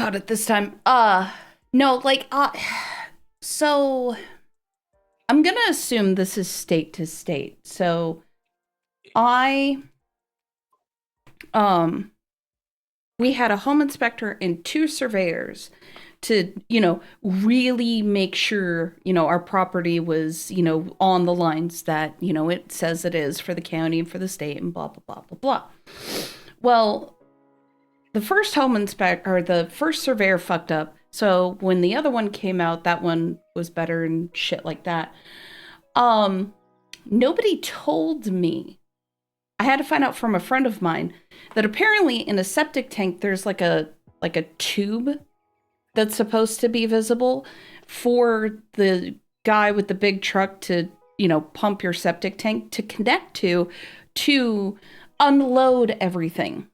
got it this time. No, so I'm gonna assume this is state to state. So I, we had a home inspector and 2 surveyors to, really make sure, our property was, on the lines that, it says it is for the county and for the state and blah, blah, blah, blah, blah. Well, the first the first surveyor fucked up. So when the other one came out, that one was better and shit like that. Nobody told me. I had to find out from a friend of mine that apparently in a septic tank, there's like a tube that's supposed to be visible for the guy with the big truck to, pump your septic tank to connect to unload everything.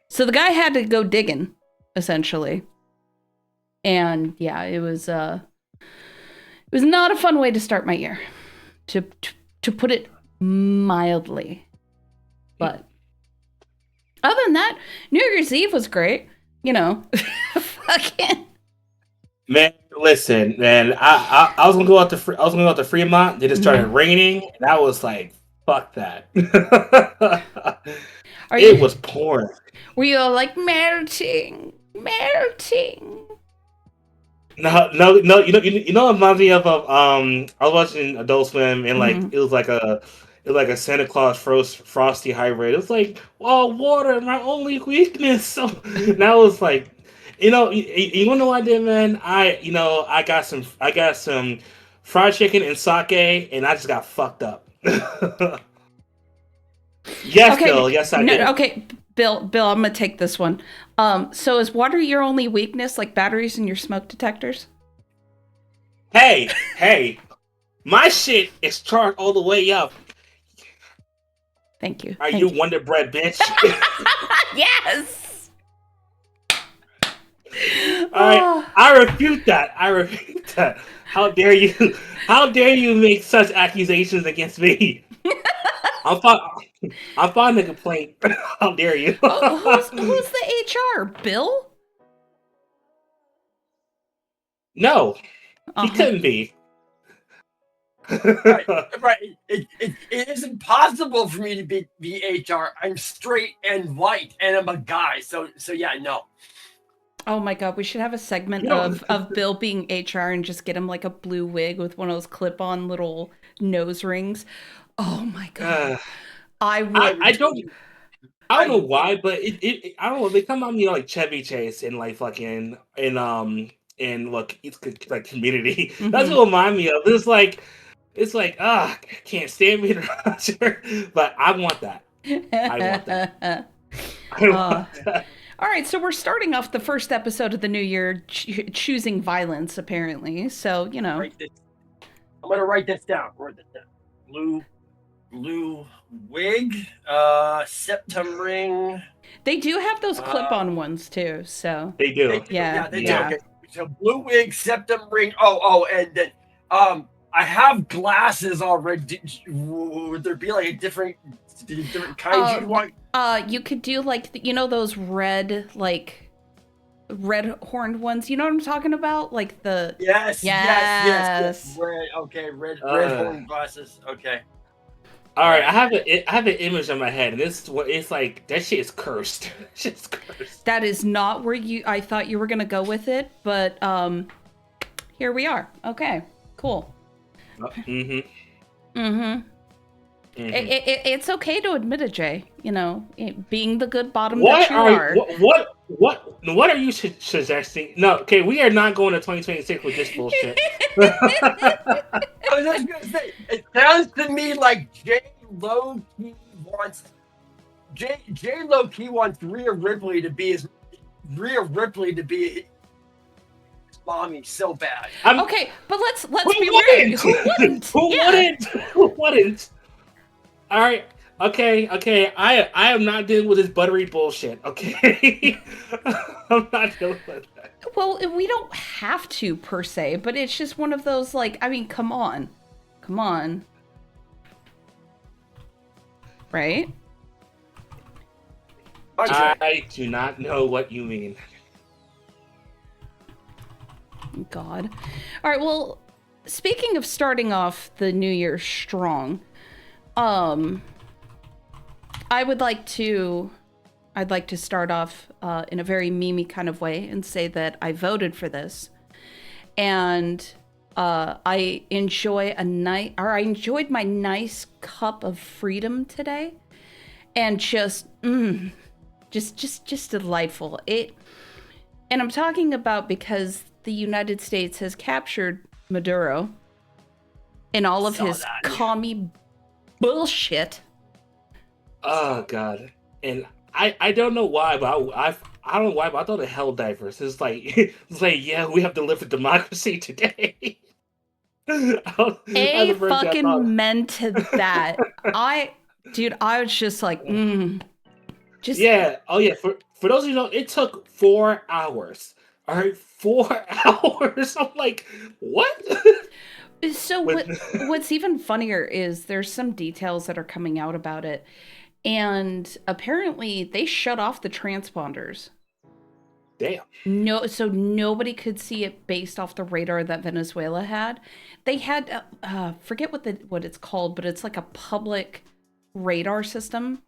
So the guy had to go digging, essentially. And yeah, it was not a fun way to start my year, to put it mildly. But other than that, New Year's Eve was great. Fucking. Man, listen, man. I was gonna go out to Fremont. Then it started raining, and I was like, "Fuck that." It was pouring. Were you all like melting? No. You know, it reminds me of I was watching Adult Swim, and it was like a Santa Claus frosty hybrid. It was like, oh, water, my only weakness. So now it's like, you wanna know what I did, man? I got some fried chicken and sake, and I just got fucked up. Yes, okay. Bill. Yes, I did. Okay, Bill, I'm gonna take this one. So is water your only weakness, like batteries in your smoke detectors? Hey, my shit is charged all the way up. Thank you. Are you Wonder Bread, bitch? Yes. All right, I refute that. How dare you? How dare you make such accusations against me? I'm filing a complaint. How dare you? Who's the HR? Bill? No, he couldn't be. Right. It isn't possible for me to be HR. I'm straight and white, and I'm a guy. So yeah, no. Oh my god, we should have a segment of Bill being HR and just get him like a blue wig with one of those clip-on little nose rings. Oh my god. I don't know why, but I don't know. They come on me like Chevy Chase and like fucking and look, it's like Community. Mm-hmm. That's what remind me of. It's like I can't stand being around her, but I want that. I want that. All right, so we're starting off the first episode of the new year choosing violence, apparently. So I'm gonna write this down. Blue wig, septum ring. They do have those clip-on ones too, so they do. Yeah, they do. Okay. So blue wig, septum ring. And then I have glasses already. Would there be like a different kinds you want? You could do like those red horned ones. You know what I'm talking about? Like the yes. Red horned glasses. Okay. All right, I have an image in my head, and this is what it's like. That shit is cursed. Shit's cursed. That is not where I thought you were gonna go with it, but here we are. Okay, cool. It's okay to admit it, Jay. Being the good bottom that you are. What are you suggesting? No, okay, we are not going to 2026 with this bullshit. I was just gonna say, it sounds to me like Jay low-key wants Rhea Ripley to be his mommy so bad. Okay, but let's be real. Who wouldn't? All right. Okay. I am not dealing with this buttery bullshit. Okay, I'm not dealing with that. Well, we don't have to per se, but it's just one of those come on, right? I do not know what you mean. God. All right, well, speaking of starting off the new year strong, I'd like to start off in a very memey kind of way and say that I voted for this, and I enjoyed my nice cup of freedom today, and just delightful. And I'm talking about because the United States has captured Maduro and all of his commie bullshit. Oh God, and I don't know why, but I don't know why, but I thought it held diverse. It's like yeah, we have delivered democracy today. Fucking meant that. I was just like, yeah. Oh yeah. For those of you who know, it took 4 hours. All right, 4 hours. I'm like, what? So what's even funnier is there's some details that are coming out about it, and apparently they shut off the transponders. Damn. No, so nobody could see it based off the radar that Venezuela had. They had forget what it's called, but it's like a public radar system.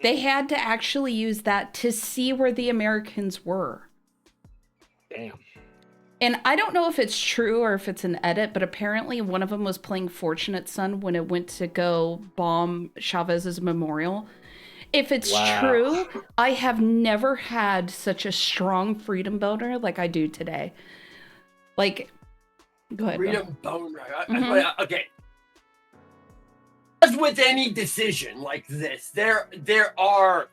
They had to actually use that to see where the Americans were. Damn. And I don't know if it's true or if it's an edit, but apparently one of them was playing Fortunate Son when it went to go bomb Chavez's memorial. If it's true, I have never had such a strong freedom boner like I do today. Like, go ahead. Freedom boner. Okay. As with any decision like this, there are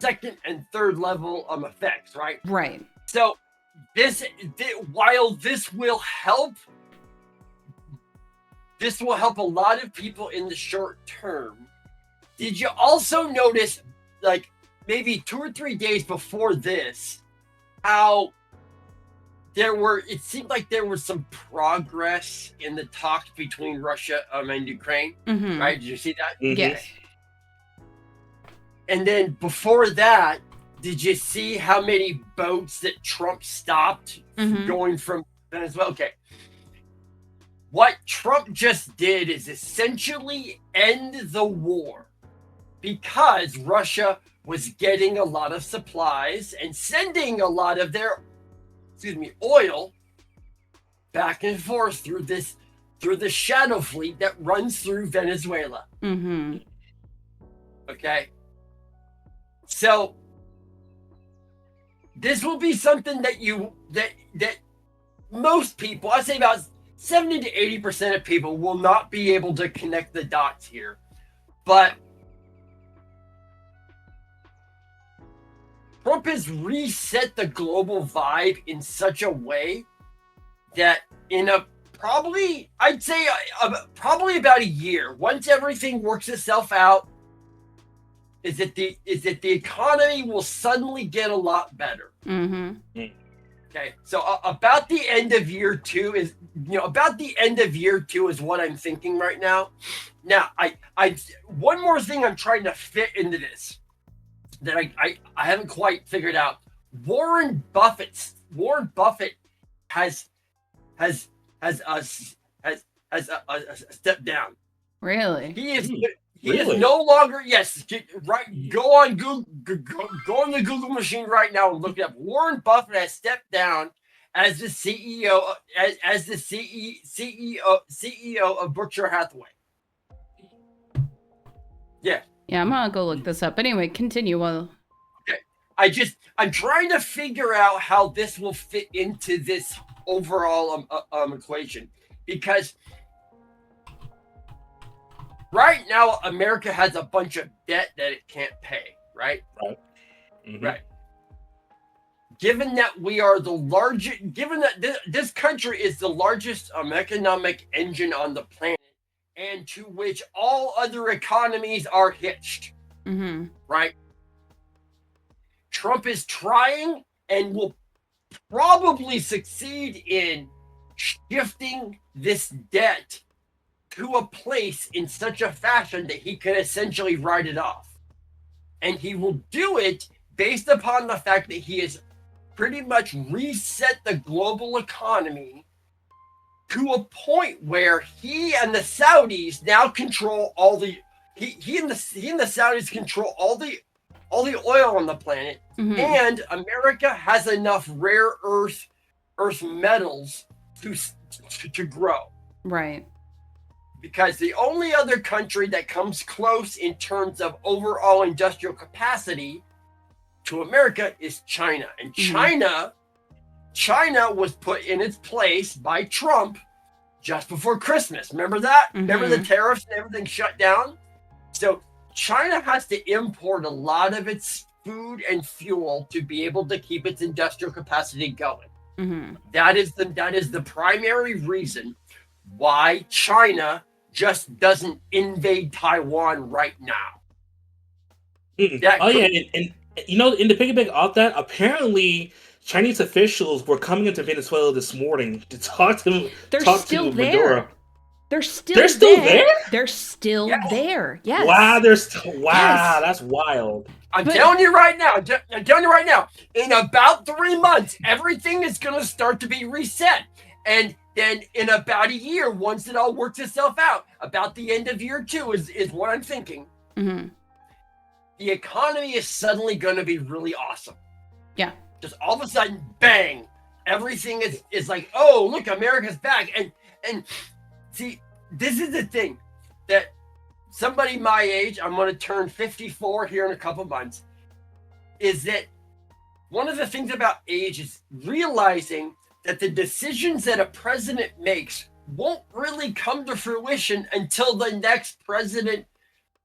second and third level effects, right? Right. So while this will help a lot of people in the short term. Did you also notice, like, maybe 2 or 3 days before this, how it seemed like there was some progress in the talks between Russia and Ukraine, right? Did you see that? Mm-hmm. Yes. And then before that, did you see how many boats that Trump stopped going from Venezuela? Okay. What Trump just did is essentially end the war because Russia was getting a lot of supplies and sending a lot of their, oil back and forth through the shadow fleet that runs through Venezuela. Okay. So this will be something that most people, I'd say about 70 to 80% of people will not be able to connect the dots here. But Trump has reset the global vibe in such a way that in probably about a year, once everything works itself out, is that the economy will suddenly get a lot better. Okay, so about the end of year two is what I'm thinking right now. Now, I one more thing I'm trying to fit into this that I haven't quite figured out. Warren Buffett has stepped down. Really? He is no longer, yes, right. Go on Google, go on the Google machine right now and look it up. Warren Buffett has stepped down as the CEO, CEO of Berkshire Hathaway. Yeah. Yeah, I'm gonna go look this up. Anyway, continue. Okay. I'm trying to figure out how this will fit into this overall equation, because right now America has a bunch of debt that it can't pay, right? Right. Mm-hmm. Right. Given that we are the largest, given that this country is the largest economic engine on the planet, and to which all other economies are hitched, right? Trump is trying and will probably succeed in shifting this debt to a place in such a fashion that he can essentially write it off. And he will do it based upon the fact that he is pretty much reset the global economy to a point where he and the Saudis now control all the he and the Saudis control all the oil on the planet, and America has enough rare earth metals to grow. Right. Because the only other country that comes close in terms of overall industrial capacity to America is China. And China was put in its place by Trump just before Christmas. Remember that? Remember the tariffs and everything shut down? So China has to import a lot of its food and fuel to be able to keep its industrial capacity going. That is the primary reason why China just doesn't invade Taiwan right now. And in the piggyback off that, apparently Chinese officials were coming into Venezuela this morning to talk to Maduro. They're still there. They're still there. Yes. Wow, that's wild. I'm telling you right now. In about 3 months, everything is going to start to be reset. And then in about a year, once it all works itself out, about the end of year 2 is what I'm thinking. The economy is suddenly going to be really awesome. Yeah. Just all of a sudden, bang! Everything is like, oh, look, America's back. And see, this is the thing that somebody my age, I'm going to turn 54 here in a couple months, is that one of the things about age is realizing that the decisions that a president makes won't really come to fruition until the next president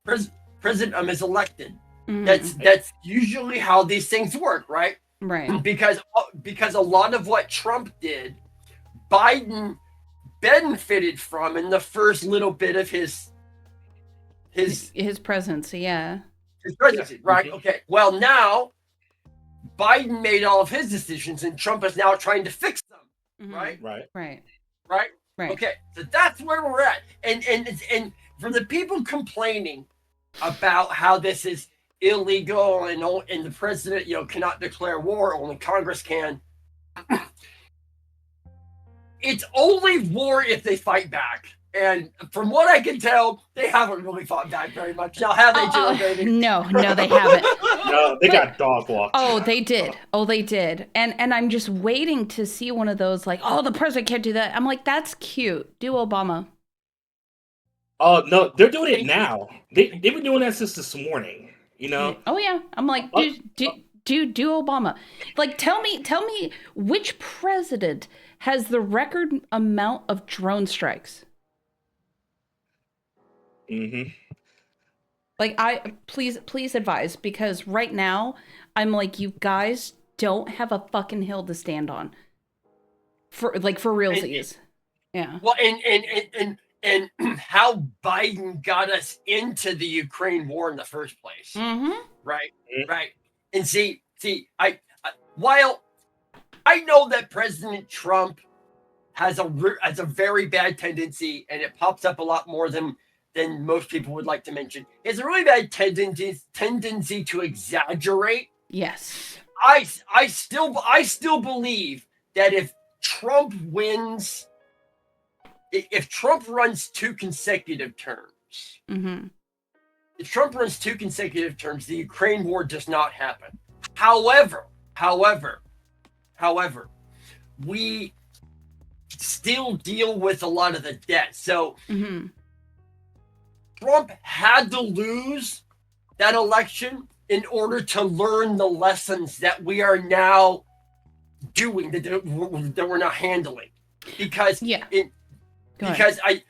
is elected. That's usually how these things work, right? Right. Because a lot of what Trump did, Biden benefited from in the first little bit of his presidency, yeah. His presidency, right? Okay. Well, now Biden made all of his decisions, and Trump is now trying to fix them, right? Right. Okay. So that's where we're at, and for the people complaining about how this is illegal and the president, cannot declare war, only Congress can. It's only war if they fight back. And from what I can tell, they haven't really fought back very much. Now, have they, Jill, baby? No, they haven't. No, they got dog walked. Oh, they did. And I'm just waiting to see one of those like, oh, the president can't do that. I'm like, that's cute. Do Obama. Oh, no, they're doing it now. They've been doing that since this morning, Oh, yeah. I'm like, do Obama. Like, tell me which president has the record amount of drone strikes? Like, please advise, because right now I'm like, you guys don't have a fucking hill to stand on. For realsies. Yeah. Well, and how Biden got us into the Ukraine war in the first place. Right. And see, while I know that President Trump has a very bad tendency, and it pops up a lot more than most people would like to mention. He has a really bad tendency to exaggerate. Yes. I still believe that if Trump wins, if Trump runs 2 consecutive terms, if Trump runs 2 consecutive terms, the Ukraine war does not happen. However, we still deal with a lot of the debt. So Trump had to lose that election in order to learn the lessons that we are now doing, that we're not handling. Because I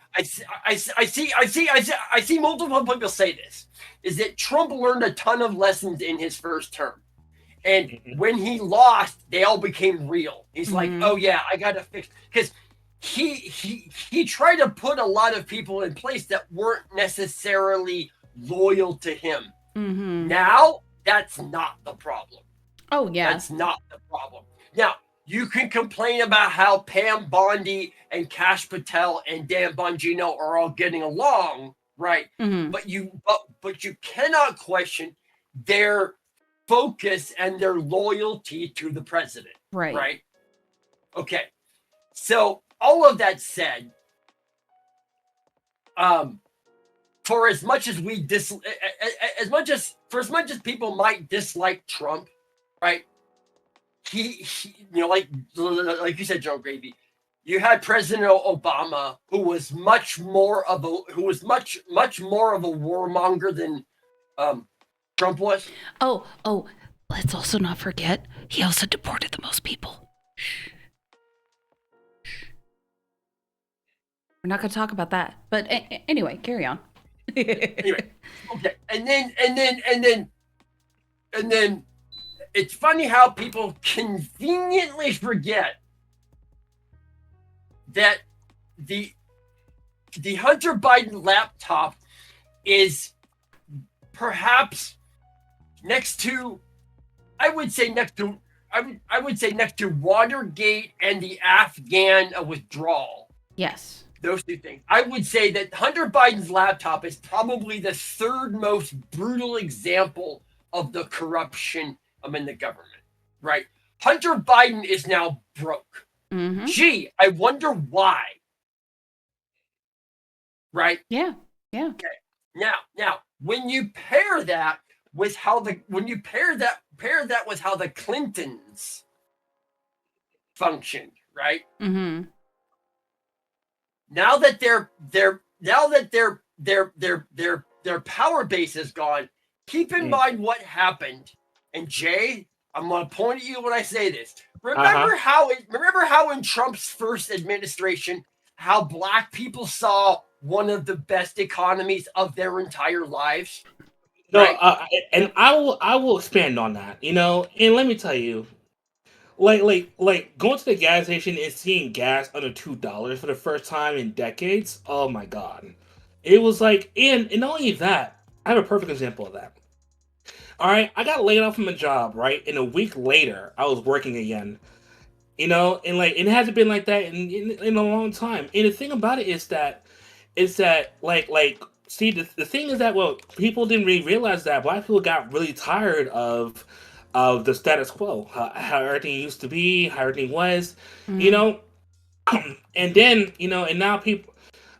see multiple people say this, is that Trump learned a ton of lessons in his first term. And when he lost, they all became real. He's like, oh yeah, I got to fix, because he tried to put a lot of people in place that weren't necessarily loyal to him. Now, that's not the problem. Oh, yeah. That's not the problem. Now, you can complain about how Pam Bondi and Kash Patel and Dan Bongino are all getting along, right? But you cannot question their focus and their loyalty to the president. Right. Right? Okay. So all of that said, for as much as people might dislike Trump, right? He like you said, Joe Gravy, you had President Obama, who was much more of a warmonger than Trump was. Oh, let's also not forget, he also deported the most people. Shh. We're not going to talk about that. But anyway, carry on. Anyway, okay. And then it's funny how people conveniently forget that the Hunter Biden laptop is perhaps next to Watergate and the Afghan withdrawal. Yes. Those two things. I would say that Hunter Biden's laptop is probably the third most brutal example of the corruption in the government, right? Hunter Biden is now broke. Mm-hmm. Gee, I wonder why. Right? Yeah. Okay. Now, when you pair that with how the Clintons functioned, right? Mm-hmm. Now that their power base is gone, keep in mind what happened. And Jay, I'm going to point at you when I say this. Remember how in Trump's first administration, how black people saw one of the best economies of their entire lives? No, right? And I will expand on that. And let me tell you, like going to the gas station and seeing gas under $2 for the first time in decades. Oh my god, it was like, and not only that, I have a perfect example of that. All right, I got laid off from a job, right, and a week later I was working again. And it hasn't been like that in a long time. And the thing about it is that see, the thing is that, well, people didn't really realize that black people got really tired of the status quo, how everything used to be, how everything was, Mm-hmm. And then, and now people,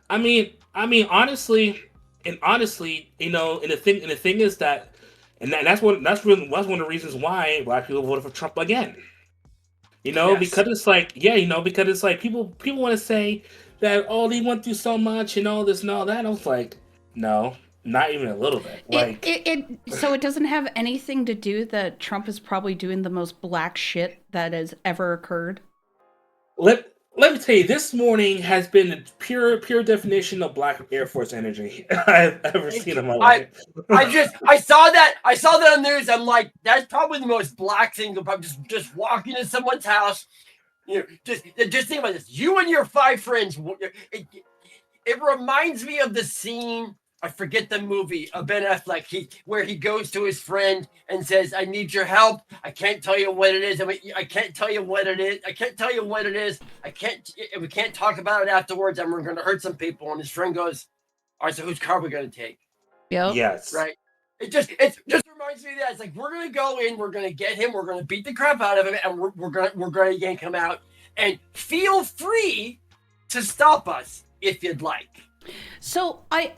I mean, honestly, and the thing is that, that's one of the reasons why black people voted for Trump again. Yes. Because it's like, because it's like people want to say that, oh, they went through so much and all this and all that. And I was like, no, not even a little bit. So it doesn't have anything to do that Trump is probably doing the most black shit that has ever occurred. Let me tell you, this morning has been the pure definition of black Air Force energy I've ever seen in my life. I saw that on the news. I'm like, that's probably the most black thing. Just walking into someone's house. Just think about this. You and your 5 friends. It reminds me of the scene. I forget the movie of Ben Affleck, where he goes to his friend and says, "I need your help. I can't tell you what it is. I can't tell you what it is. I can't tell you what it is. We can't talk about it afterwards, and we're going to hurt some people." And his friend goes, "All right, so whose car are we going to take?" Yep. Yes. Right. It just reminds me of that. It's like, we're going to go in, we're going to get him, we're going to beat the crap out of him, and we're going to yank him out. And feel free to stop us if you'd like. So I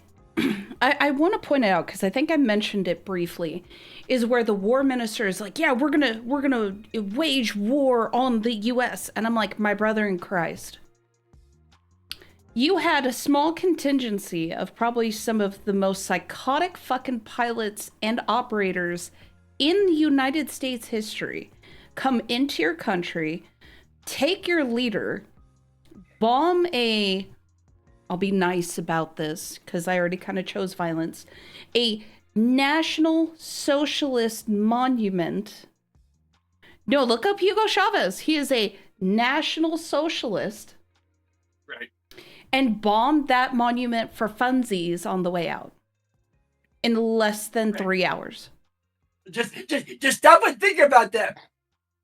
want to point out, because I think I mentioned it briefly, is where the war minister is like, yeah, we're gonna wage war on the U.S. And I'm like, my brother in Christ, you had a small contingency of probably some of the most psychotic fucking pilots and operators in the United States history come into your country, take your leader, bomb I'll be nice about this because I already kind of chose violence, a National Socialist monument. No, look up Hugo Chavez. He is a National Socialist. Right. And bombed that monument for funsies on the way out in less than 3 hours. Just stop and think about that.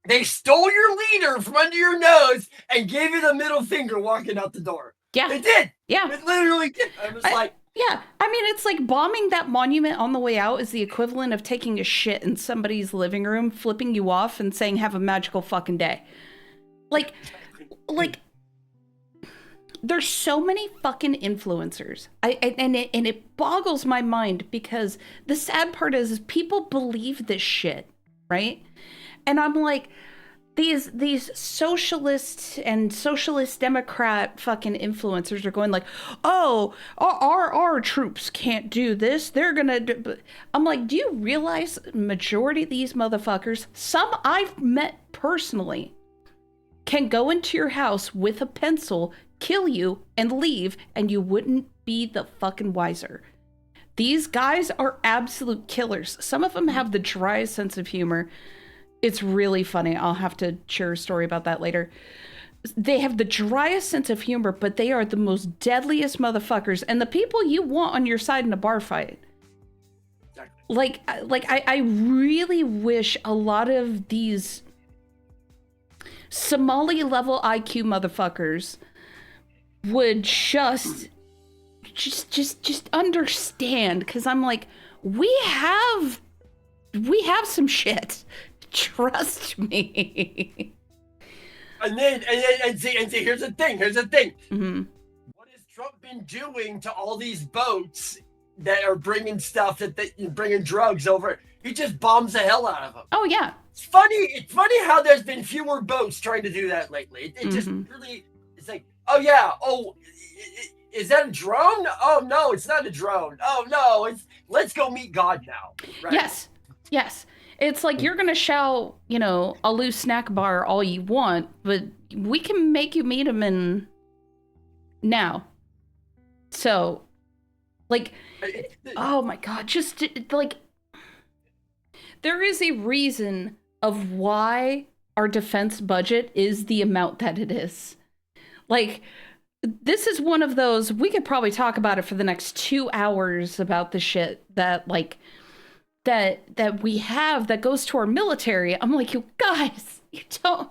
They stole your leader from under your nose and gave you the middle finger walking out the door. Yeah. They did. Yeah. It literally did. I was like, Yeah, I mean, it's like bombing that monument on the way out is the equivalent of taking a shit in somebody's living room, flipping you off, and saying, have a magical fucking day. Like, there's so many fucking influencers. And it boggles my mind because the sad part is people believe this shit, right? And I'm like, these socialists and socialist democrat fucking influencers are going like, oh, our troops can't do this, they're gonna do. I'm like, do you realize majority of these motherfuckers, some I've met personally, can go into your house with a pencil, kill you, and leave, and you wouldn't be the fucking wiser. These guys are absolute killers. Some of them have the driest sense of humor. It's really funny. I'll have to share a story about that later. They have the driest sense of humor, but they are the most deadliest motherfuckers and the people you want on your side in a bar fight. Like I really wish a lot of these Somali level IQ motherfuckers would just understand, because I'm like, we have some shit. Trust me. And see, here's the thing. Mm-hmm. What has Trump been doing to all these boats that are bringing stuff bringing drugs over? He just bombs the hell out of them. Oh yeah. It's funny how there's been fewer boats trying to do that lately. It just really, it's like, oh yeah, is that a drone? Oh no, it's not a drone. Oh no, let's go meet God now. Right? Yes. It's like, you're gonna shout, a loose snack bar all you want, but we can make you meet him in now. So, like, oh my God, just like, there is a reason of why our defense budget is the amount that it is. Like, this is one of those, we could probably talk about it for the next 2 hours about the shit that, like, that we have that goes to our military. I'm like, you guys, you don't.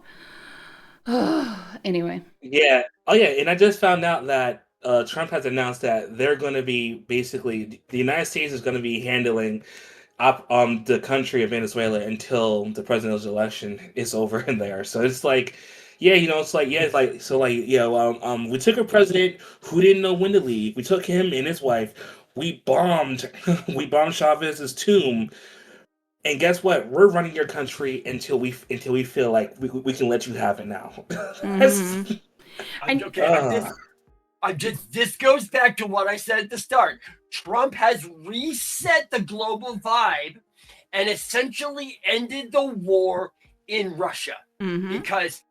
Anyway. Yeah. Oh yeah. And I just found out that Trump has announced that they're going to be basically, the United States is going to be handling the country of Venezuela until the presidential election is over in there. So it's like, yeah, we took a president who didn't know when to leave. We took him and his wife. We bombed Chavez's tomb, and guess what? We're running your country until we feel like we can let you have it now. This goes back to what I said at the start. Trump has reset the global vibe and essentially ended the war in Russia because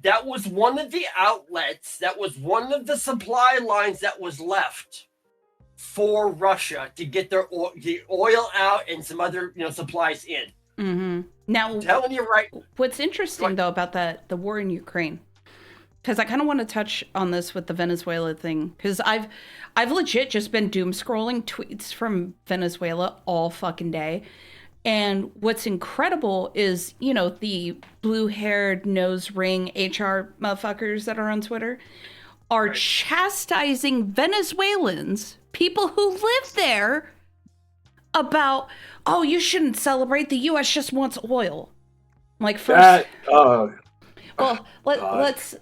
that was one of the outlets, that was one of the supply lines that was left for Russia to get the oil out and some other supplies in. Now, I'm telling you, right? What's interesting though about the war in Ukraine, because I kind of want to touch on this with the Venezuela thing, because I've legit just been doom scrolling tweets from Venezuela all fucking day. And what's incredible is, the blue-haired nose ring HR motherfuckers that are on Twitter are chastising Venezuelans, people who live there, about, oh, you shouldn't celebrate, the U.S. just wants oil. Like, first, well, let's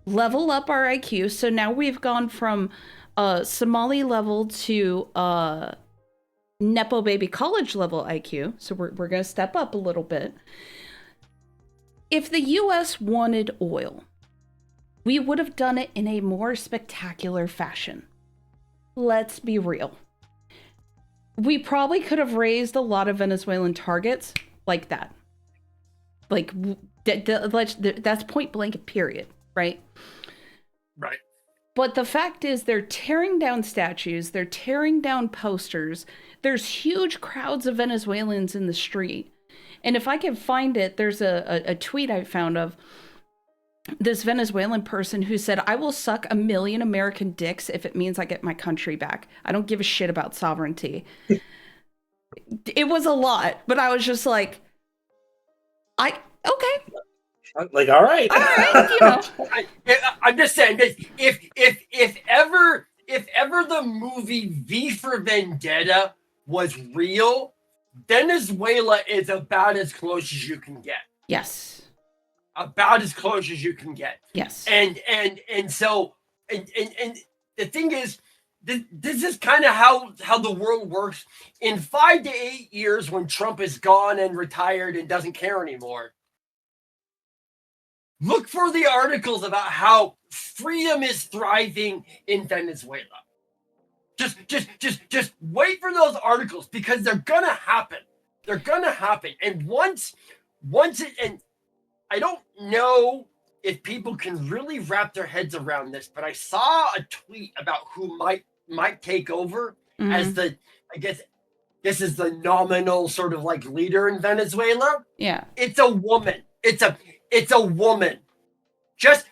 level up our IQ. So now we've gone from Somali level to Nepo baby college level IQ. So we're going to step up a little bit. If the U.S. wanted oil, we would have done it in a more spectacular fashion. Let's be real. We probably could have raised a lot of Venezuelan targets like that. Like, that's point blank, period, right? Right. But the fact is, they're tearing down statues, they're tearing down posters. There's huge crowds of Venezuelans in the street. And if I can find it, there's a tweet I found of this Venezuelan person who said, I will suck 1 million American dicks if it means I get my country back. I don't give a shit about sovereignty. It was a lot, but I was just like, okay. Like, all right. I'm just saying that if ever the movie V for Vendetta was real, Venezuela is about as close as you can get. Yes. About as close as you can get. Yes. And so the thing is, this is kind of how the world works. In 5 to 8 years, when Trump is gone and retired and doesn't care anymore, look for the articles about how freedom is thriving in Venezuela. Just wait for those articles, because they're gonna happen. They're gonna happen. And once it, and I don't know if people can really wrap their heads around this, but I saw a tweet about who might take over as the, I guess this is the nominal sort of like leader in Venezuela. Yeah. It's a woman. It's a woman. Just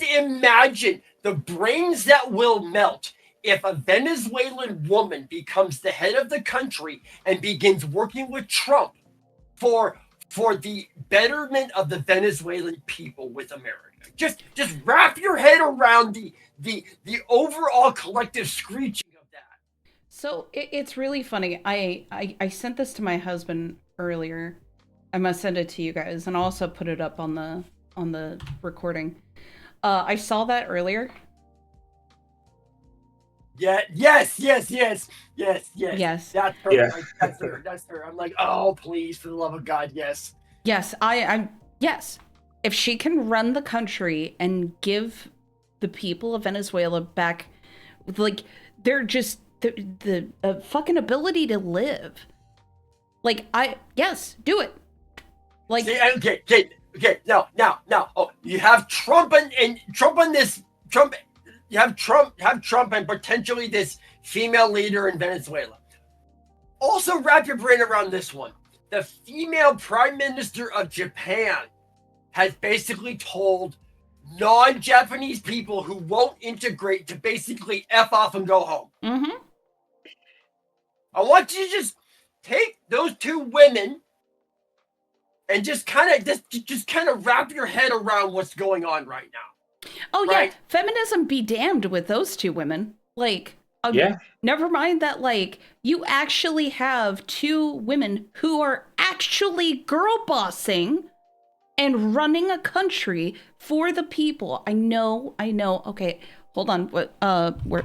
imagine the brains that will melt if a Venezuelan woman becomes the head of the country and begins working with Trump for the betterment of the Venezuelan people with America. Just wrap your head around the overall collective screeching of that. So it's really funny. I sent this to my husband earlier. I must send it to you guys, and I'll also put it up on the recording. I saw that earlier. Yeah. Yes. That's her. Yeah. That's her. I'm like, oh, please, for the love of God, yes. Yes, I'm. Yes, if she can run the country and give the people of Venezuela back, like, they're just the fucking ability to live. Like, yes, do it. Like, see, okay. Now. Oh, you have Trump and Trump on this Trump. You have Trump and potentially this female leader in Venezuela. Also, wrap your brain around this one. The female prime minister of Japan has basically told non-Japanese people who won't integrate to basically F off and go home. Mm-hmm. I want you to just take those two women and just kind of wrap your head around what's going on right now. Oh, right? Yeah, feminism be damned with those two women. Like, Yeah. Never mind that, like, you actually have two women who are actually girl bossing and running a country for the people. I know. Okay, hold on. What?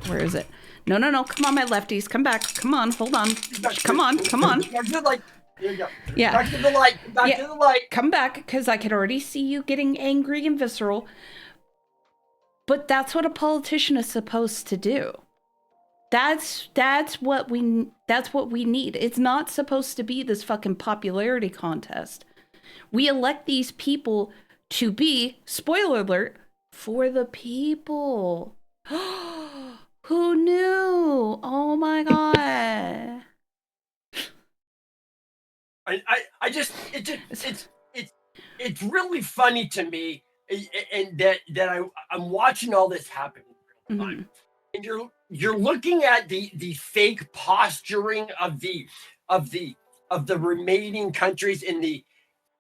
Where is it? No. Come on, my lefties. Come back. Come on. Hold on. Come on. Here you go. Yeah. Back to the light. To the light. Come back, because I could already see you getting angry and visceral. But that's what a politician is supposed to do. That's what we need. It's not supposed to be this fucking popularity contest. We elect these people to be, spoiler alert, for the people. Who knew? Oh my God. It's really funny to me, and that I'm watching all this happen in real time. And you're looking at the fake posturing of the remaining countries in the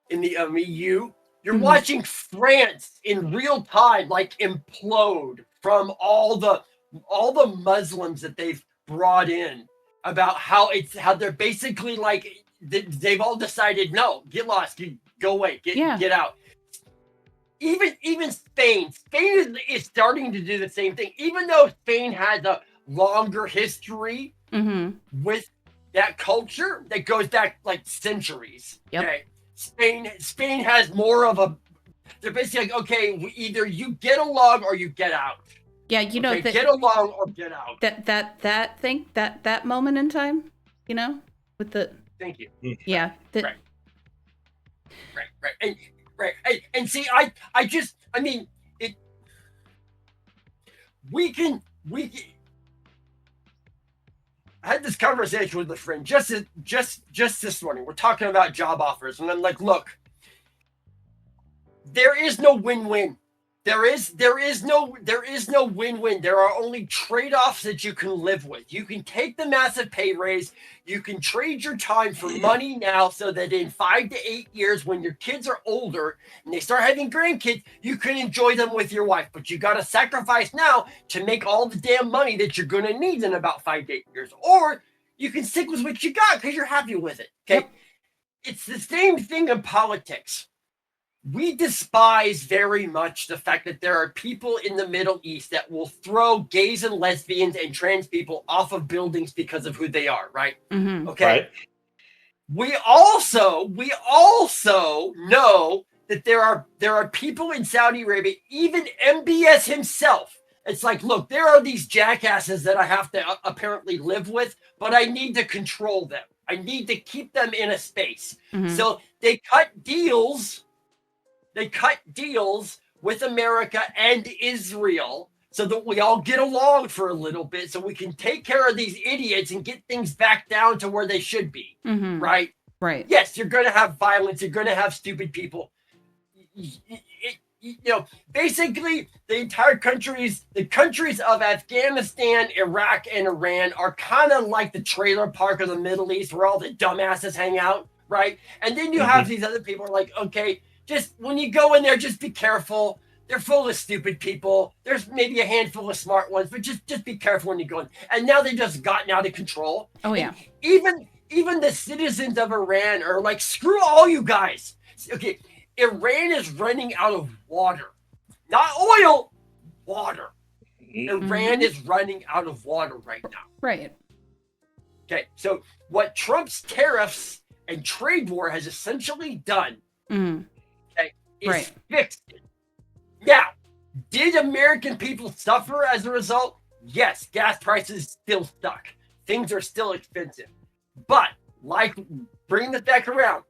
EU. You're watching France in real time like implode from all the Muslims that they've brought in, about how they're basically like they've all decided, no, get lost, go away, get out. Even Spain is starting to do the same thing, even though Spain has a longer history with that culture that goes back like centuries. Yep. Okay, Spain has more of a. They're basically like, okay, either you get along or you get out. Yeah, you know, okay, get along or get out. That moment in time, you know, with the. Thank you. Yeah. Right. And see, I mean, we can. I had this conversation with a friend just this morning. We're talking about job offers, and I'm like, look, there is no win-win. There is no win-win. There are only trade-offs that you can live with. You can take the massive pay raise. You can trade your time for money now so that in 5 to 8 years, when your kids are older and they start having grandkids, you can enjoy them with your wife. But you got to sacrifice now to make all the damn money that you're going to need in about 5 to 8 years. Or you can stick with what you got because you're happy with it. Okay. Yep. It's the same thing in politics. We despise very much the fact that there are people in the Middle East that will throw gays and lesbians and trans people off of buildings because of who they are, right? Mm-hmm. Okay. Right. We also know that there are people in Saudi Arabia, even MBS himself. It's like, look, there are these jackasses that I have to apparently live with, but I need to control them. I need to keep them in a space. Mm-hmm. So they cut deals with America and Israel so that we all get along for a little bit so we can take care of these idiots and get things back down to where they should be. Mm-hmm. Right? Right. Yes, you're going to have violence. You're going to have stupid people. Basically, the countries of Afghanistan, Iraq, and Iran are kind of like the trailer park of the Middle East where all the dumbasses hang out, right? And then you have these other people who are like, okay, just when you go in there, just be careful. They're full of stupid people. There's maybe a handful of smart ones, but just be careful when you go in. And now they've just gotten out of control. Oh, yeah. And even the citizens of Iran are like, screw all you guys. Okay, Iran is running out of water. Not oil, water. Iran is running out of water right now. Right. Okay, so what Trump's tariffs and trade war has essentially done is fixed it. Now, did American people suffer as a result? Yes, gas prices still stuck. Things are still expensive. But, like, bring this back around.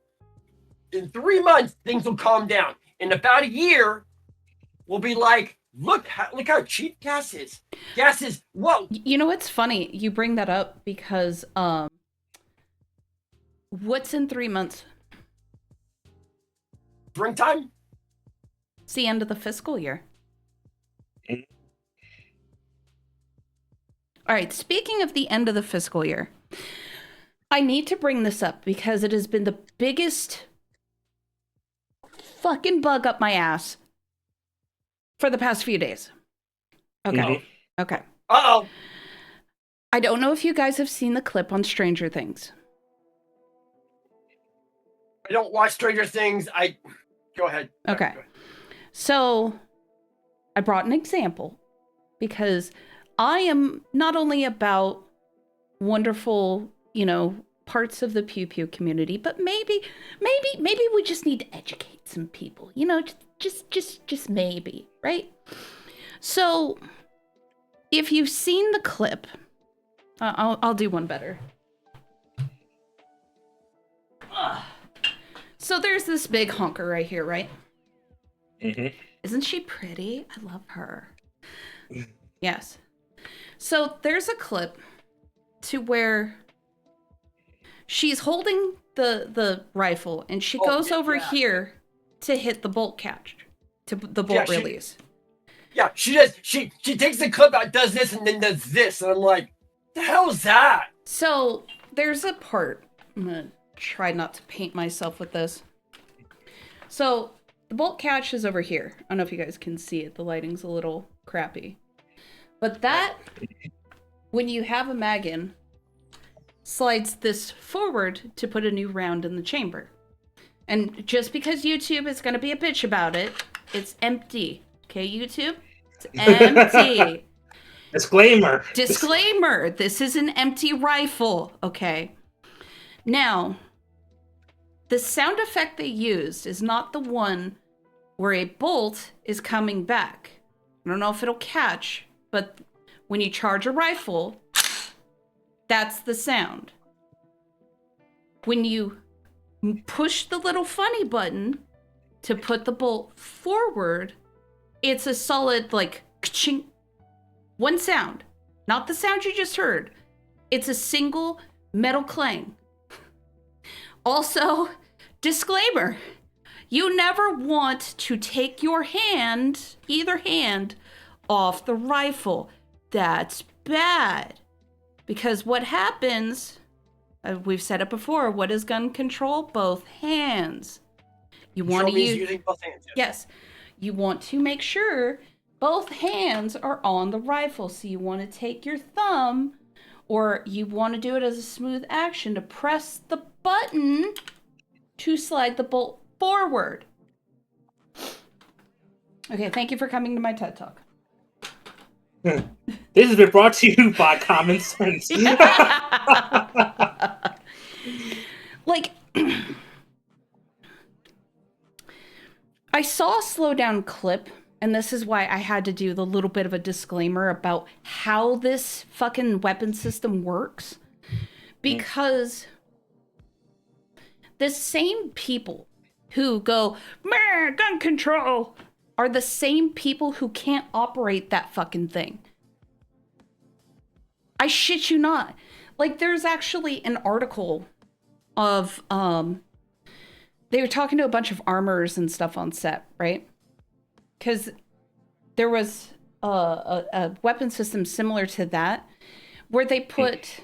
In 3 months, things will calm down. In about a year, we'll be like, look how cheap gas is. Gas is, whoa. You know, it's funny you bring that up because what's in 3 months? Springtime? It's the end of the fiscal year. All right, speaking of the end of the fiscal year, I need to bring this up because it has been the biggest fucking bug up my ass for the past few days. Okay. Okay. Uh-oh. I don't know if you guys have seen the clip on Stranger Things. I don't watch Stranger Things. Go ahead. Okay. Go ahead. So I brought an example because I am not only about wonderful, parts of the Pew Pew community, but maybe we just need to educate some people, just maybe, right? So if you've seen the clip, I'll do one better. So there's this big honker right here, right? Mm-hmm. Isn't she pretty? I love her. Yes. So there's a clip to where she's holding the rifle and she goes over here to hit the bolt catch, to the bolt release. She does. She takes the clip out, does this, and then does this, and I'm like, the hell is that? So there's a part. I'm gonna try not to paint myself with this. So the bolt catch is over here. I don't know if you guys can see it. The lighting's a little crappy. But that, when you have a mag in, slides this forward to put a new round in the chamber. And just because YouTube is going to be a bitch about it, it's empty. Okay, YouTube? It's empty. Disclaimer. Disclaimer. This is an empty rifle. Okay. Now, the sound effect they used is not the one where a bolt is coming back. I don't know if it'll catch, but when you charge a rifle, that's the sound. When you push the little funny button to put the bolt forward, it's a solid, like, ka-ching. One sound. Not the sound you just heard. It's a single metal clang. Also, disclaimer. You never want to take your hand, either hand, off the rifle. That's bad. Because what happens, we've said it before, what is gun control? Both hands. You want to use using both hands. Yes. You want to make sure both hands are on the rifle. So you want to take your thumb, or you want to do it as a smooth action to press the button to slide the bolt forward. Okay, thank you for coming to my TED Talk. This has been brought to you by Common Sense. Like, I saw a slow down clip, and this is why I had to do the little bit of a disclaimer about how this fucking weapon system works. Because the same people who go, man, gun control, are the same people who can't operate that fucking thing. I shit you not. Like, there's actually an article of, they were talking to a bunch of armorers and stuff on set, right? Because there was a weapon system similar to that, where they put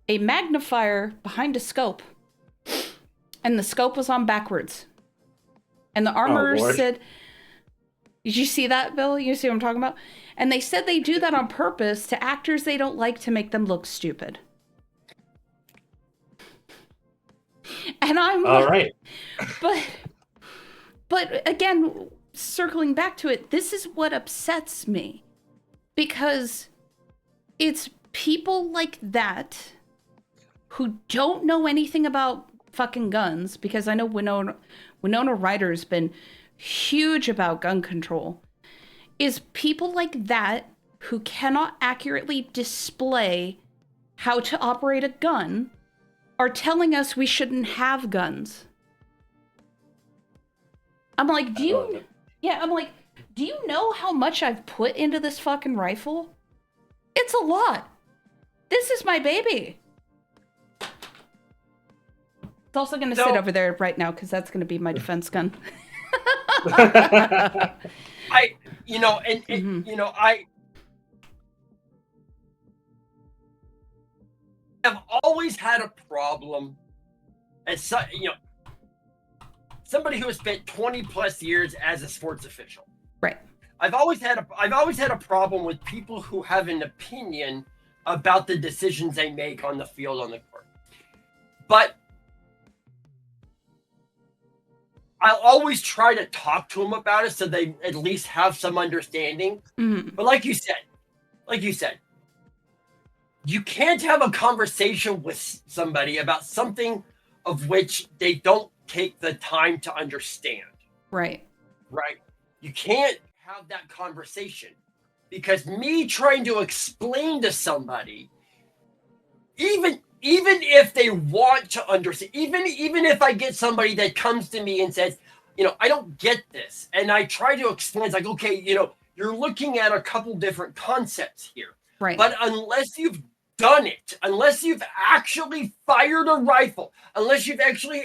a magnifier behind a scope, and the scope was on backwards. And the armorers said, did you see that, Bill? You see what I'm talking about? And they said they do that on purpose to actors they don't like to make them look stupid. And I'm all right. But again, circling back to it, this is what upsets me. Because it's people like that who don't know anything about fucking guns, because I know Winona Ryder's been huge about gun control, is people like that who cannot accurately display how to operate a gun are telling us we shouldn't have guns. I'm like, do you know how much I've put into this fucking rifle? It's a lot. This is my baby. It's also going to sit over there right now because that's going to be my defense gun. I have always had a problem as somebody who has spent 20 plus years as a sports official. Right. I've always had a problem with people who have an opinion about the decisions they make on the field, on the court. But I'll always try to talk to them about it so they at least have some understanding. Mm-hmm. But like you said, you can't have a conversation with somebody about something of which they don't take the time to understand. Right. Right. You can't have that conversation, because me trying to explain to somebody, even if they want to understand, even if I get somebody that comes to me and says, I don't get this, and I try to explain, it's like, okay, you're looking at a couple different concepts here. Right. But unless you've done it, unless you've actually fired a rifle, unless you've actually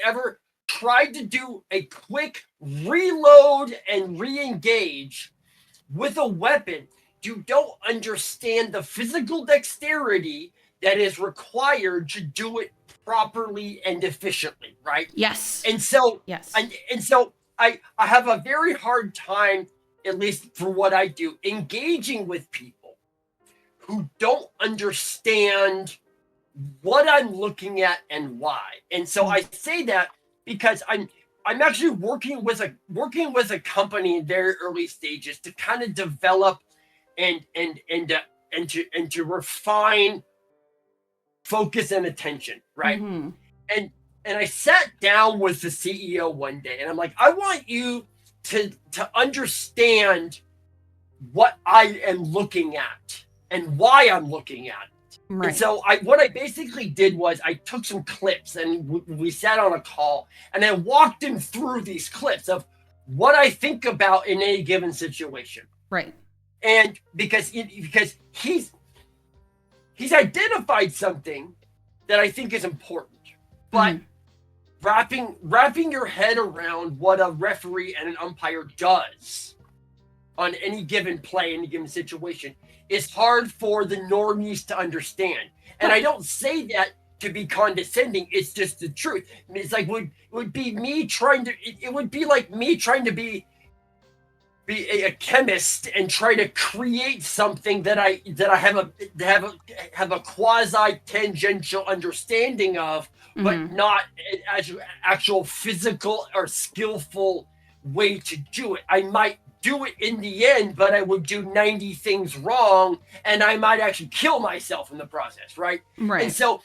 ever tried to do a quick reload and re-engage with a weapon, you don't understand the physical dexterity that is required to do it properly and efficiently, right? Yes. And so, yes. And so I have a very hard time, at least for what I do, engaging with people who don't understand what I'm looking at and why. And so I say that because I'm actually working with a company in very early stages to kind of develop and to refine focus and attention, right? Mm-hmm. And I sat down with the CEO one day, and I'm like, I want you to understand what I am looking at and why I'm looking at it. Right. And so what I basically did was I took some clips, and we sat on a call, and I walked him through these clips of what I think about in any given situation. Right. And because he's identified something that I think is important, but wrapping your head around what a referee and an umpire does on any given play, any given situation, is hard for the normies to understand. And I don't say that to be condescending. It's just the truth. It's like it would be like me trying to be a chemist and try to create something that I have a quasi tangential understanding of, but not an actual physical or skillful way to do it. I might do it in the end, but I would do 90 things wrong, and I might actually kill myself in the process, right? Right. And so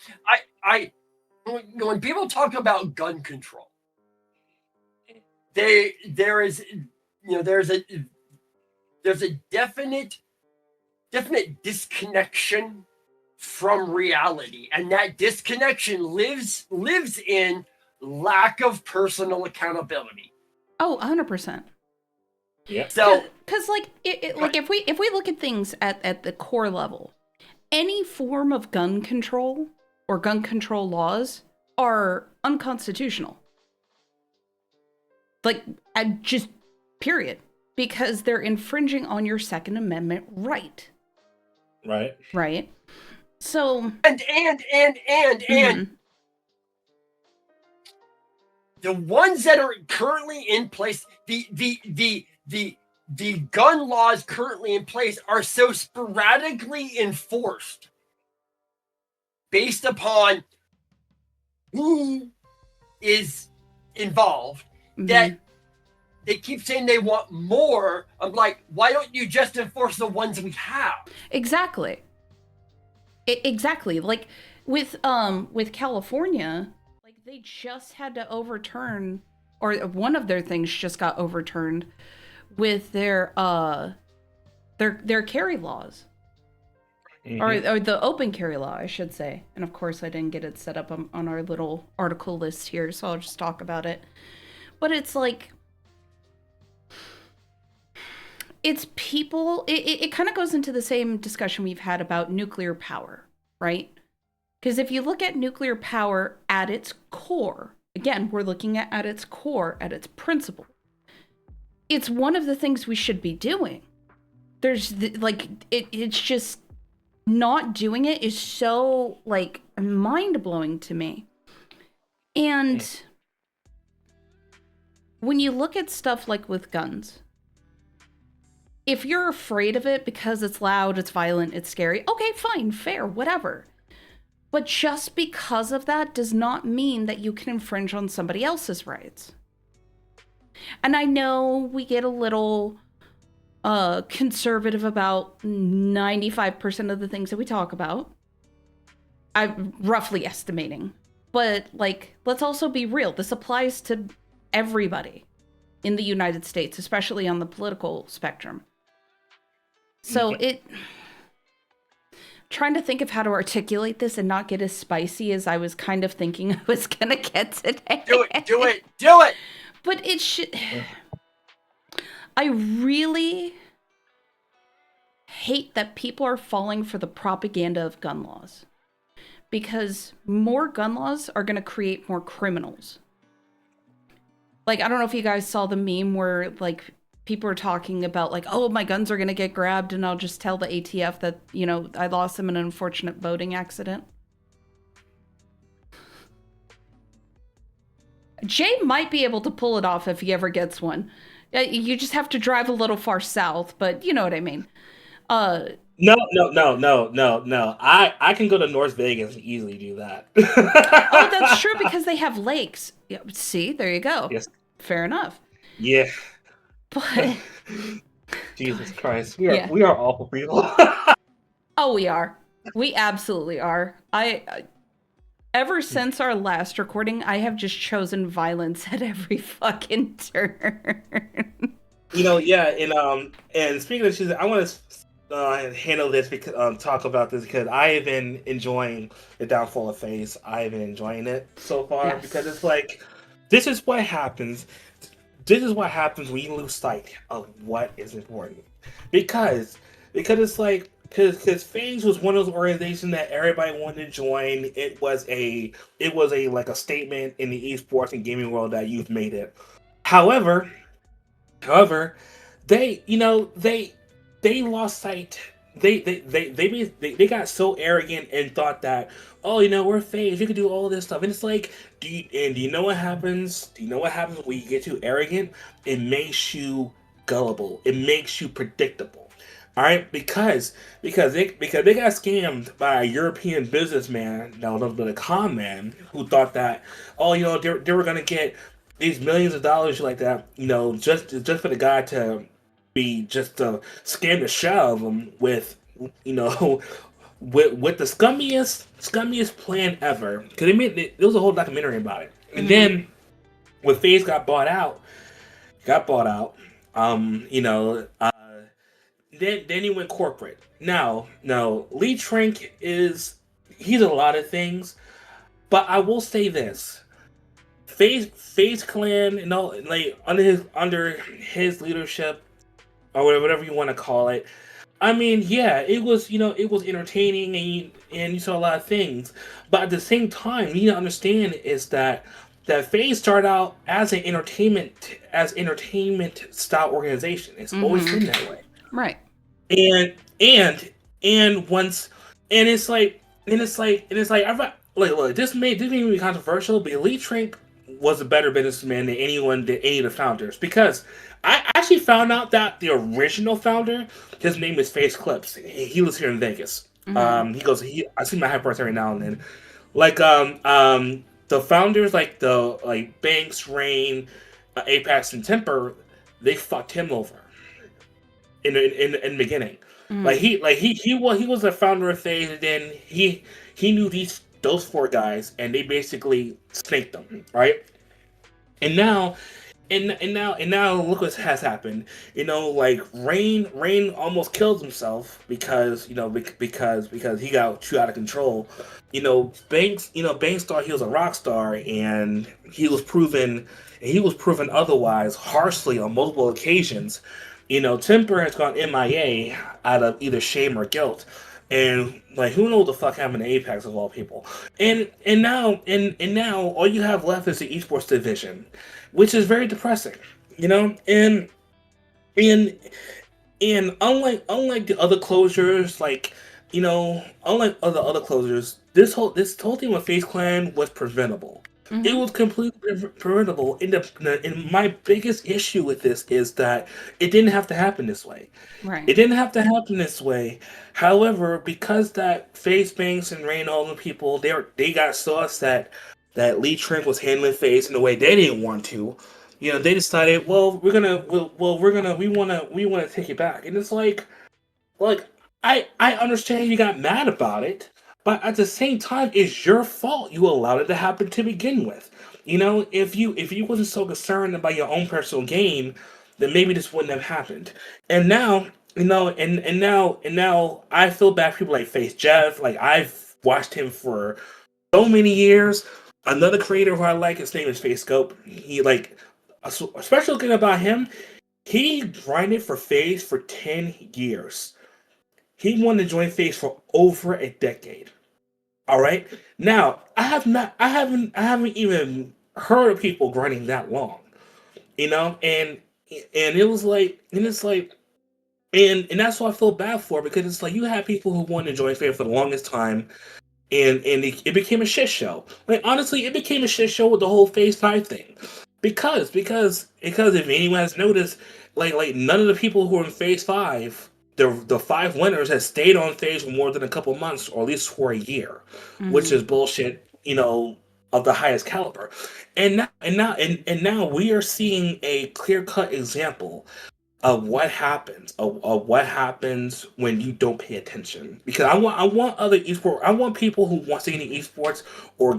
when people talk about gun control, there's a definite disconnection from reality, and that disconnection lives in lack of personal accountability. Oh, 100%. Yeah. So, because like if we look at things at the core level, any form of gun control or gun control laws are unconstitutional. Like, just period. Because they're infringing on your Second Amendment right. Right. Right. So and the ones that are currently in place, the gun laws currently in place are so sporadically enforced based upon who is involved that they keep saying they want more. I'm like, why don't you just enforce the ones we have? Exactly. Exactly. Like with California, like they just had to overturn, or one of their things just got overturned with their carry laws. Or the open carry law, I should say. And of course, I didn't get it set up on our little article list here, so I'll just talk about it. But it's like, it's people, it kind of goes into the same discussion we've had about nuclear power, right? Because if you look at nuclear power at its core, again, we're looking at its core, at its principle. It's one of the things we should be doing. There's it's just not doing it is so like mind-blowing to me. And when you look at stuff like with guns, if you're afraid of it because it's loud, it's violent, it's scary, okay, fine, fair, whatever. But just because of that does not mean that you can infringe on somebody else's rights. And I know we get a little conservative about 95% of the things that we talk about. I'm roughly estimating. But, like, let's also be real. This applies to everybody in the United States, especially on the political spectrum. So trying to think of how to articulate this and not get as spicy as I was kind of thinking I was going to get today. Do it! But it should... I really hate that people are falling for the propaganda of gun laws. Because more gun laws are going to create more criminals. Like, I don't know if you guys saw the meme where, like, people are talking about, like, oh, my guns are going to get grabbed and I'll just tell the ATF that, you know, I lost them in an unfortunate boating accident. Jay might be able to pull it off if he ever gets one. You just have to drive a little far south, but you know what I mean. No. I can go to North Vegas and easily do that. Oh, that's true because they have lakes. Yeah, see, there you go. Yes. Fair enough. Yeah. But Jesus Christ, we are awful people. Oh, we are. We absolutely are. Ever since our last recording, I have just chosen violence at every fucking turn. You know, yeah, and speaking of choosing, I want to handle this because talk about this because I have been enjoying the downfall of FaZe. I have been enjoying it so far because it's like this is what happens. This is what happens when you lose sight of what is important. Because it's like because FaZe was one of those organizations that everybody wanted to join. It was a like a statement in the esports and gaming world that you've made it. However, however, they lost sight. They got so arrogant and thought that, oh, we're FaZe, we could do all this stuff. And it's like, do you know what happens? Do you know what happens when you get too arrogant? It makes you gullible. It makes you predictable. All right, because they got scammed by a European businessman, that was a con man, who thought that, oh, they were gonna get these millions of dollars like that, just for the guy to be just to scam the shit out of them with, you know, with the scummiest plan ever. Because there was a whole documentary about it, and then when FaZe got bought out, um, you know, uh, then he went corporate. Now, no, Lee Trink he's a lot of things, but I will say this: FaZe Clan, like under his leadership, or whatever you want to call it. I mean, yeah, it was entertaining, and you saw a lot of things, but at the same time, you need to understand is that FaZe started out as entertainment style organization. It's always been that way. Right. And once, and it's like look, this may be controversial, but Elite Trink was a better businessman than any of the founders, because I actually found out that the original founder, his name is Face Clips. He lives here in Vegas. He goes. I see my hyper every now and then. Like the founders, like Banks, Rain, Apex, and Temper, they fucked him over in the beginning. He was the founder of FaZe, and then he knew those four guys, and they basically snaked them, right? And now, and now, look what has happened. Like Rain almost killed himself because he got too out of control. Banks thought he was a rock star, and he was proven otherwise harshly on multiple occasions. Temper has gone MIA out of either shame or guilt. And like, who knows what the fuck happened to Apex of all people? And now all you have left is the esports division, which is very depressing. And unlike the other closures, unlike other closures, this whole thing with FaZe Clan was preventable. It was completely preventable. And my biggest issue with this is that it didn't have to happen this way. Right. It didn't have to happen this way. However, because that FaZe Banks and Rain, all the people, they got so upset that Lee Trink was handling FaZe in a way they didn't want to. They decided, well, we want to take it back. And it's like I understand you got mad about it. But at the same time, it's your fault you allowed it to happen to begin with. If you wasn't so concerned about your own personal gain, then maybe this wouldn't have happened. And now, and now I feel bad for people like Face Jeff. Like, I've watched him for so many years. Another creator who I like, his name is Face Scope. He a special thing about him, he grinded for FaZe for 10 years. He wanted to join FaZe for over a decade. All right. Now, I haven't even heard of people grinding that long. And it was like, and it's like, and that's what I feel bad for, because it's like you have people who wanted to join FaZe for the longest time, and it became a shit show. Like, honestly, it became a shit show with the whole FaZe 5 thing. Because if anyone has noticed, like none of the people who are in FaZe 5, the 5 winners have stayed on FaZe for more than a couple months, or at least for a year, which is bullshit, of the highest caliber. And now we are seeing a clear-cut example of what happens, of what happens when you don't pay attention. Because I want other esports, I want people who want to get into esports or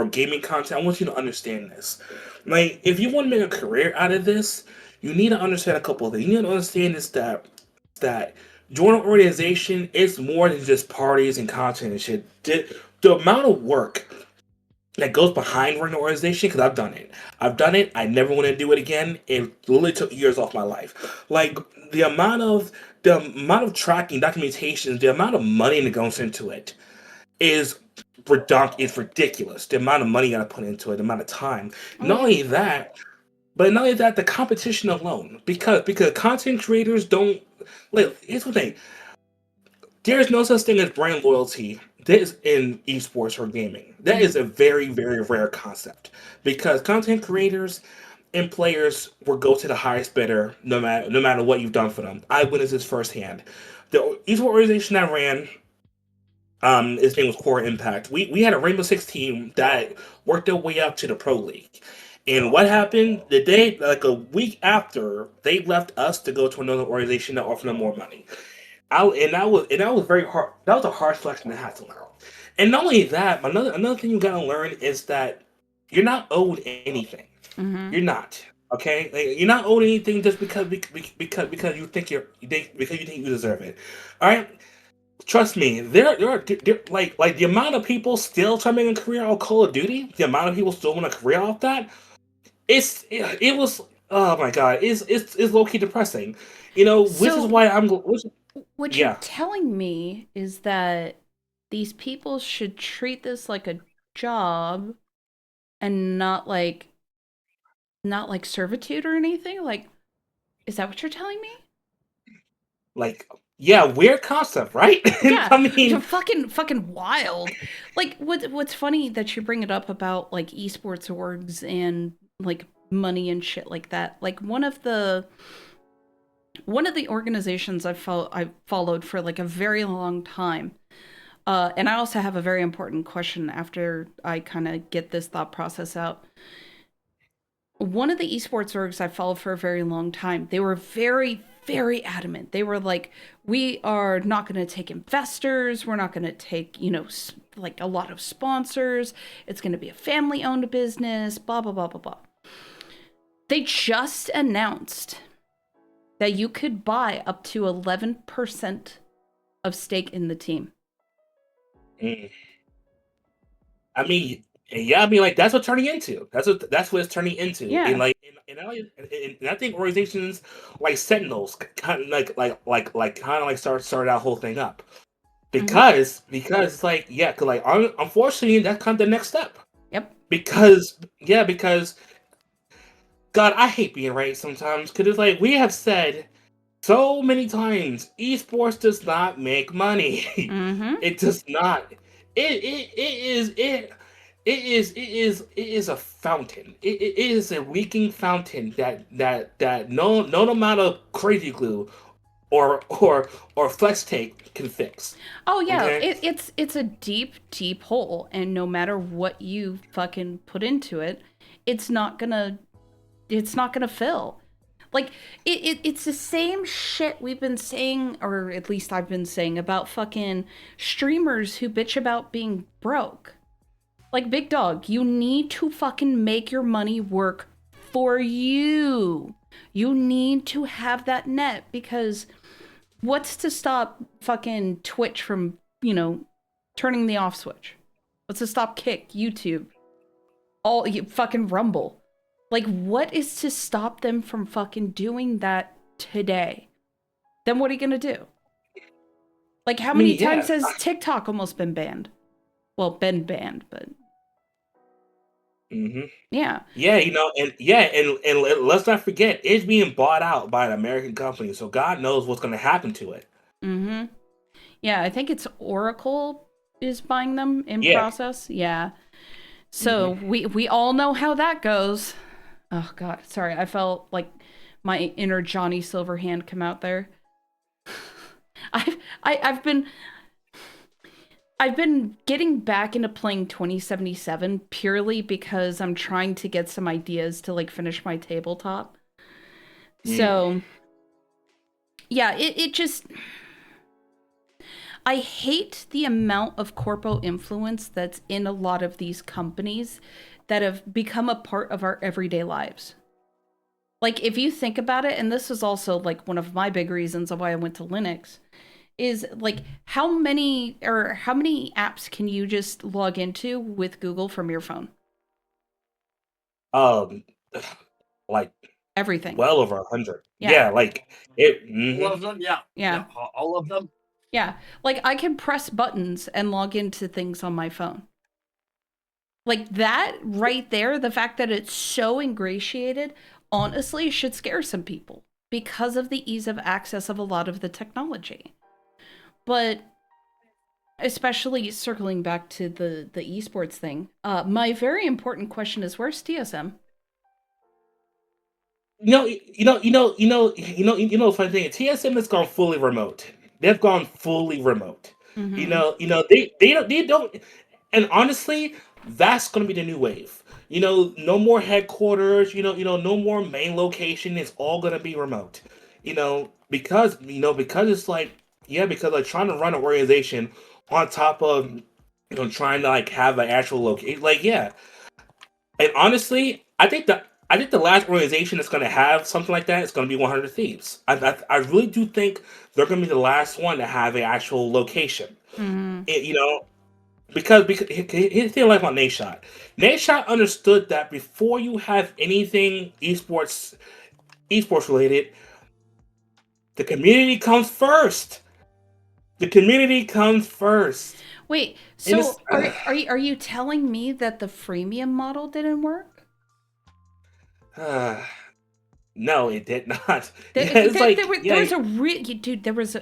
gaming content. I want you to understand this. Like, if you want to make a career out of this, you need to understand a couple of things. You need to understand is that joining an organization is more than just parties and content and shit. The amount of work that goes behind running an organization, because I've done it. I never want to do it again. It literally took years off my life. Like, the amount of the amount of tracking, documentation, the amount of money that goes into it is ridiculous. The amount of money you got to put into it, the amount of time. Not only that, but not only that, the competition alone. Because content creators don't. Look, here's the thing. There is no such thing as brand loyalty that is in esports or gaming. That is a very, very rare concept. Because content creators and players will go to the highest bidder no matter what you've done for them. I witnessed this firsthand. The esports organization I ran, his name was Core Impact. We had a Rainbow Six team that worked their way up to the Pro League. And what happened? The day, like a week after, they left us to go to another organization that offered them more money. And that was very hard. That was a harsh lesson to have to learn. And not only that, another thing you gotta learn is that you're not owed anything. Mm-hmm. You're not. Okay, like, you're not owed anything just because you think you deserve it. All right. Trust me, there are like the amount of people still trying to make a career off Call of Duty. The amount of people still want a career off that. It was, oh my god, it's low key depressing. You know, which is why what you're telling me is that these people should treat this like a job and not like servitude or anything. Like, is that what you're telling me? Like, yeah, weird concept, right? Yeah, I mean, you're fucking wild. Like, what's funny that you bring it up about like esports orgs and like money and shit like that. Like one of the organizations I followed for like a very long time. And I also have a very important question after I kind of get this thought process out. One of the esports orgs I followed for a very long time, they were very, very adamant. They were like, we are not going to take investors. We're not going to take, like a lot of sponsors. It's going to be a family-owned business, blah, blah, blah, blah, blah. They just announced that you could buy up to 11% of stake in the team. I mean, like that's what it's turning into. That's what it's turning into. Yeah. And I think organizations like Sentinels kind of start that whole thing up because it's like unfortunately that's kind of the next step. Yep. Because God, I hate being right sometimes because it's like we have said so many times, esports does not make money. It does not. It is a fountain. It is a leaking fountain that no amount of crazy glue or flex tape can fix. Oh yeah, okay? it's a deep hole, and no matter what you fucking put into it, it's not gonna fill. Like, it's the same shit we've been saying, or at least I've been saying, about fucking streamers who bitch about being broke. Like, big dog, you need to fucking make your money work for you. You need to have that net, because what's to stop fucking Twitch from, turning the off switch? What's to stop Kick, YouTube, fucking Rumble? Like, what is to stop them from fucking doing that today? Then what are you gonna do? Like, how many times has TikTok almost been banned? Well, been banned, but... Yeah. Yeah, and let's not forget, it's being bought out by an American company, so God knows what's going to happen to it. Yeah, I think it's Oracle is buying them in process. Yeah. So we all know how that goes. Oh God, sorry. I felt like my inner Johnny Silverhand come out there. I've been getting back into playing 2077 purely because I'm trying to get some ideas to like finish my tabletop. So yeah, it just, I hate the amount of corpo influence that's in a lot of these companies that have become a part of our everyday lives. Like, if you think about it, and this is also like one of my big reasons of why I went to Linux, is like how many apps can you just log into with Google from your phone? Like everything. Well over 100. Yeah, like it. All of them, yeah, all of them. Yeah, like I can press buttons and log into things on my phone. Like that right there, the fact that it's so ingratiated, honestly, should scare some people because of the ease of access of a lot of the technology. But especially circling back to the esports thing, my very important question is, where's TSM? Funny thing, TSM has gone fully remote. They've gone fully remote. Mm-hmm. They don't, and honestly, that's going to be the new wave. No more headquarters. No more main location. It's all going to be remote. Because it's like, because like trying to run an organization on top of trying to like have an actual location, like and honestly, I think the last organization that's going to have something like that is going to be 100 Thieves. I really do think they're going to be the last one to have an actual location. Mm-hmm. Because here's the thing about Nadeshot. Nadeshot understood that before you have anything esports related, the community comes first. The community comes first. Wait, so are you telling me that the freemium model didn't work? No, it did not. There was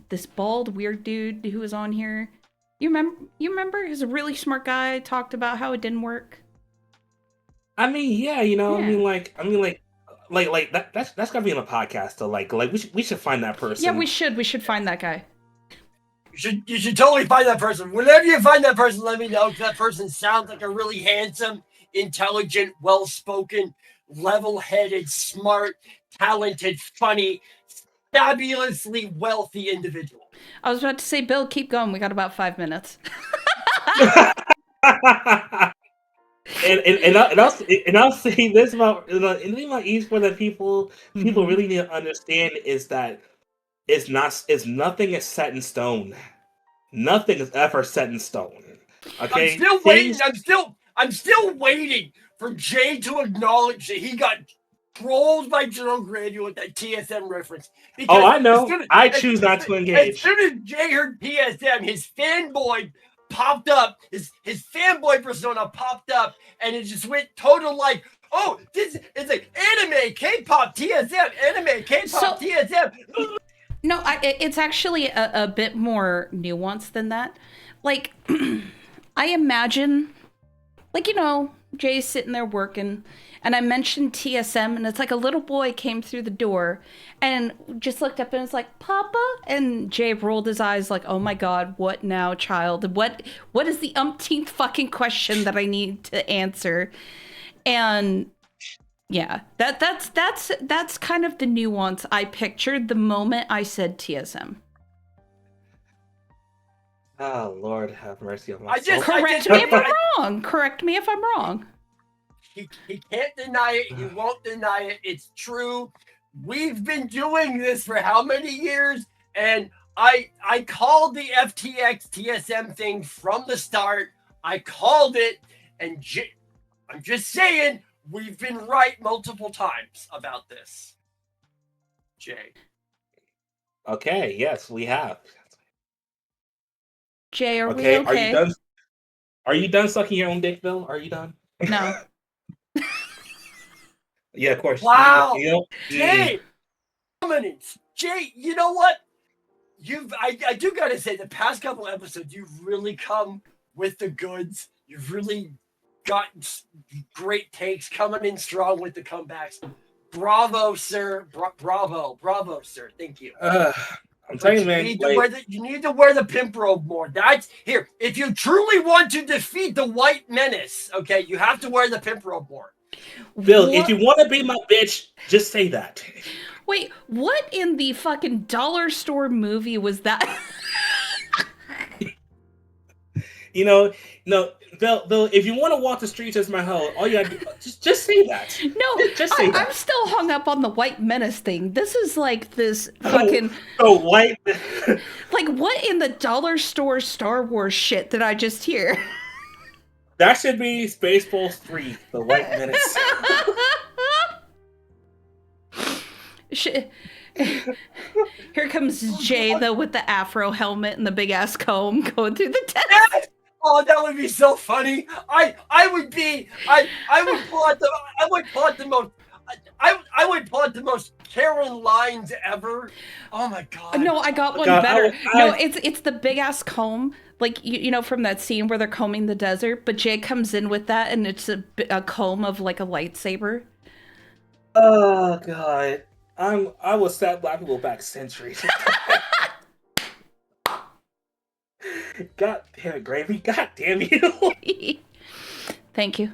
this bald weird dude who was on here. You remember? He was a really smart guy. Talked about how it didn't work. I mean, yeah. That's gotta be on a podcast. So like we should find that person. Yeah, we should find that guy. You should totally find that person. Whenever you find that person, let me know. That person sounds like a really handsome, intelligent, well-spoken, level-headed, smart, talented, funny, fabulously wealthy individual. I was about to say, Bill, keep going. We got about 5 minutes. and I'll say this about anything about esports that people really need to understand is that nothing is set in stone. Nothing is ever set in stone. Okay, I'm still waiting for Jay to acknowledge that he got trolled by Jerome Grandy with that TSM reference. Because I know. I choose not to engage. As soon as Jay heard TSM, his fanboy popped up. His fanboy persona popped up, and it just went total like, oh, this is like anime, K-pop, TSM, anime, K-pop, TSM. No, it's actually a bit more nuanced than that. Like, I imagine, like, Jay's sitting there working, and I mentioned TSM, and it's like a little boy came through the door and just looked up and was like, Papa? And Jay rolled his eyes like, oh my God, what now, child? What is the umpteenth fucking question that I need to answer? And yeah, that's kind of the nuance I pictured the moment I said TSM. Oh, Lord, have mercy on my soul. Correct me if I'm wrong. Correct me if I'm wrong. He can't deny it. He won't deny it. It's true. We've been doing this for how many years? And I called the FTX TSM thing from the start. I called it, and I'm just saying, we've been right multiple times about this. Jay. Okay, yes, we have. Jay, are we okay? Are you done sucking your own dick, Bill? Are you done? No. Yeah, of course. Wow. Jay, dominance. Jay, you know what? I do gotta say, the past couple episodes, you've really come with the goods. You've really got great takes, coming in strong with the comebacks. Bravo, sir. Bravo, sir. Thank you. I'm telling you, man. You need to wear the pimp robe more. That's here. If you truly want to defeat the white menace, okay, you have to wear the pimp robe more. Bill, if you want to be my bitch, just say that. Wait, what in the fucking dollar store movie was that? No, Bill, if you want to walk the streets as my hoe, all you gotta do, just say that. No, just say that. I'm still hung up on the white menace thing. This is like this fucking... white... Like, what in the dollar store Star Wars shit did I just hear? That should be Spaceballs 3, the white menace. Here comes Jay though with the afro helmet and the big ass comb going through the desert. Yes! Oh, that would be so funny. I would pull out the most Karen lines ever. Oh my god. No, I got one better. No, it's the big ass comb, like you know from that scene where they're combing the desert. But Jay comes in with that, and it's a comb of like a lightsaber. Oh god, I will set black people back centuries. God damn it, Gravy. God damn you. Thank you.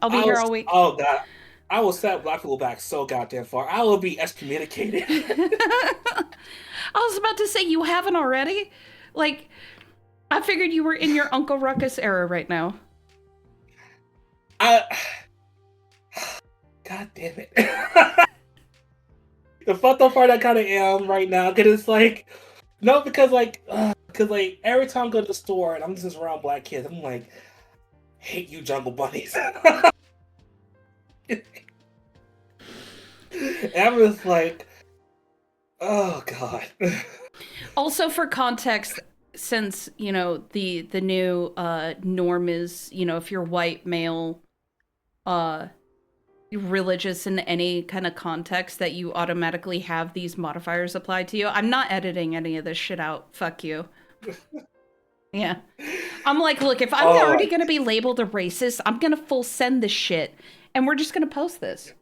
I'll be here all week. Oh god, I will set black people back so goddamn far. I will be excommunicated. I was about to say, you haven't already? Like, I figured you were in your Uncle Ruckus era right now. God damn it. The fucked up part I kind of am right now, because it's like, no, because every time I go to the store and I'm just around black kids, I'm like, hate you, Jungle Bunnies. And I'm just like, oh god. Also, for context, since you know the new norm is, you know, if you're white male, religious in any kind of context, that you automatically have these modifiers applied to you. I'm not editing any of this shit out. Fuck you. Yeah. I'm like, look, if I'm already going to be labeled a racist, I'm going to full send this shit. And we're just going to post this.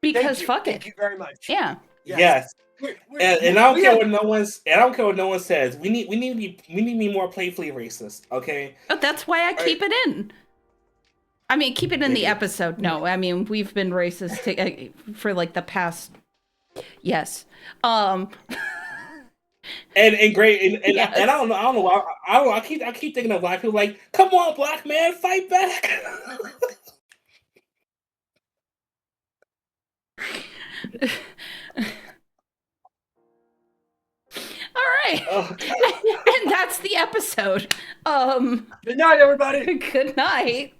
Because fuck it. Thank you very much. Yeah. Yes. And I don't care what no one says. We need to be more playfully racist, okay? Oh, that's why I keep it in. I mean, keep it in the episode. No, I mean, we've been racist for like the past. Yes. And great and yes. I don't know why I keep thinking of black people like, come on, black man, fight back. All right. And that's the episode. Good night, everybody. Good night.